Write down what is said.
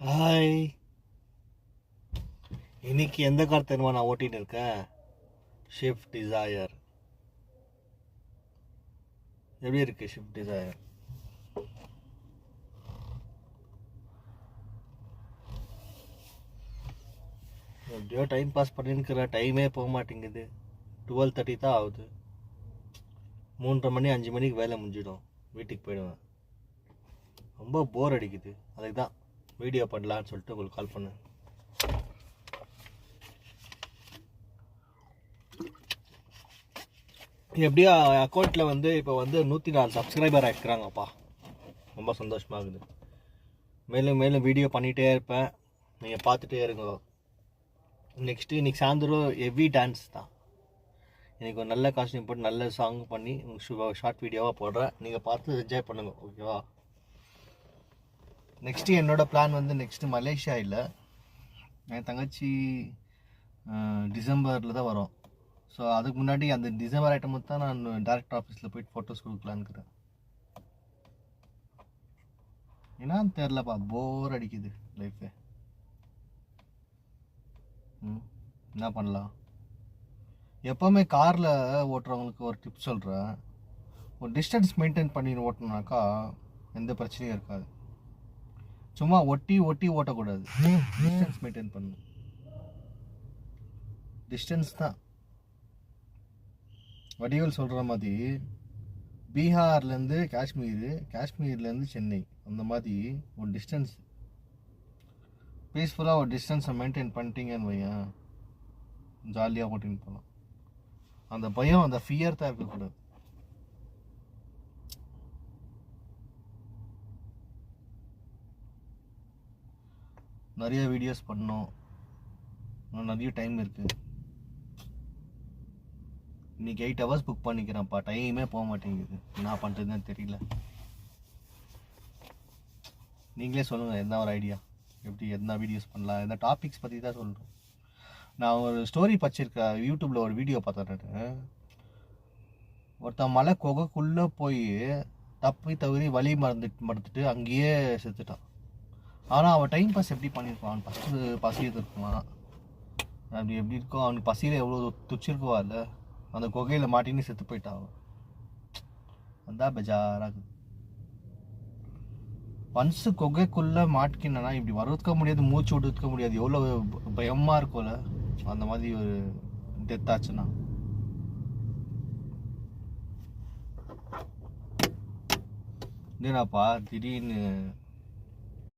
Hi. இன்னைக்கு எந்த car தெரியுமா நான் ஓட்டிகிட்டு இருக்கேன்? Swift Dzire. எப்படி இருக்கு ஷிஃப்ட் டிசையர்? எப்படியோ டைம் பாஸ் பண்ணிருக்கிற டைமே போக மாட்டேங்குது. 12:30 தான் ஆகுது. 3:30 மணி 5 மணிக்கு வேலை முடிஞ்சிடும். வீட்டுக்கு போயிடுவேன். ரொம்ப போர் அடிக்குது. அதுக்கு தான் வீடியோ பண்ணலான்னு சொல்லிட்டு உங்களுக்கு கால் பண்ணேன். எப்படியோ அக்கௌண்ட்டில் இப்போ 104 சப்ஸ்கிரைபர் ஆகிக்கிறாங்கப்பா. ரொம்ப சந்தோஷமாக இருக்குது. மேலும் மேலும் வீடியோ பண்ணிகிட்டே இருப்பேன். நீங்கள் பார்த்துட்டே இருங்க. இன்னைக்கு சாயந்தரம் ஹெவி டான்ஸ் தான். எனக்கு ஒரு நல்ல காஸ்டியூம் போட்டு நல்ல சாங் பண்ணி ஷார்ட் வீடியோவாக போடுறேன். நீங்கள் பார்த்து என்ஜாய் பண்ணுங்க. ஓகேவா? நெக்ஸ்ட்டு என்னோடய பிளான் நெக்ஸ்ட்டு மலேசியா இல்லை, என் தங்கச்சி டிசம்பரில் தான் வரும். ஸோ அதுக்கு முன்னாடி அந்த டிசம்பர் ஐட்டம் தான் நான் டேரக்டர் ஆஃபீஸில் போயிட்டு ஃபோட்டோஸ் கொடுக்கலான்னுக்கிறேன். என்னான்னு தெரிலப்பா, போர் அடிக்குது லைஃபு. என்ன பண்ணலாம்? எப்போவுமே காரில் ஓட்டுறவங்களுக்கு ஒரு டிப் சொல்கிறேன். ஒரு டிஸ்டன்ஸ் மெயின்டைன் பண்ணி ஓட்டணுனாக்கா எந்த பிரச்சனையும் இருக்காது. சும்மா ஒட்டி ஓட்டக்கூடாது. டிஸ்டன்ஸ் மெயின்டைன் பண்ணணும். டிஸ்டன்ஸ் தான். வடிவேல் சொல்கிற மாதிரி பீகார்லேருந்து காஷ்மீர்லேருந்து சென்னை, அந்த மாதிரி ஒரு டிஸ்டன்ஸ் பீஸ்ஃபுல்லாக ஒரு டிஸ்டன்ஸை மெயின்டைன் பண்ணிட்டீங்கன்னு வையன், ஜாலியாக ஓட்டின்னு போகலாம். அந்த பயம், அந்த ஃபியர் தான் இருக்கக்கூடாது. நிறைய வீடியோஸ் பண்ணோம், நிறைய டைம் இருக்குது. இன்றைக்கி 8 hours புக் பண்ணிக்கிறேன்ப்பா. டைமே போக மாட்டேங்குது. என்ன பண்ணுறதுன்னு தெரியல. நீங்களே சொல்லுங்கள், எந்த ஒரு ஐடியா, எப்படி எந்த வீடியோஸ் பண்ணலாம், எந்த டாபிக்ஸ் பற்றி தான் சொல்கிறோம். நான் ஒரு ஸ்டோரி படிச்சிருக்கேன், யூடியூப்பில் ஒரு வீடியோ பார்த்தேன். ஒருத்தன் மலை குகைக்குள்ளே போய் தவறி வழி மறந்துட்டு அங்கேயே செத்துட்டான். ஆனால் அவன் டைம் பாஸ் எப்படி பண்ணியிருப்பான்? ஃபஸ்ட்டு பசியது இருக்குமா, அப்படி எப்படி இருக்கோ, அவனுக்கு பசியில் எவ்வளோ துச்சிருக்குவா இல்லை, அந்த குகையில் மாட்டின்னு செத்து போயிட்டான். அதான் பெஜாராகுது. ஒன்ஸு குகைக்குள்ளே மாட்டிக்கினா இப்படி வரதுக்க முடியாது, மூச்சு விடுறதுக்க முடியாது. எவ்வளோ பயமாக இருக்கும்ல அந்த மாதிரி ஒரு டெத் ஆச்சுன்னா. என்னப்பா திடீர்னு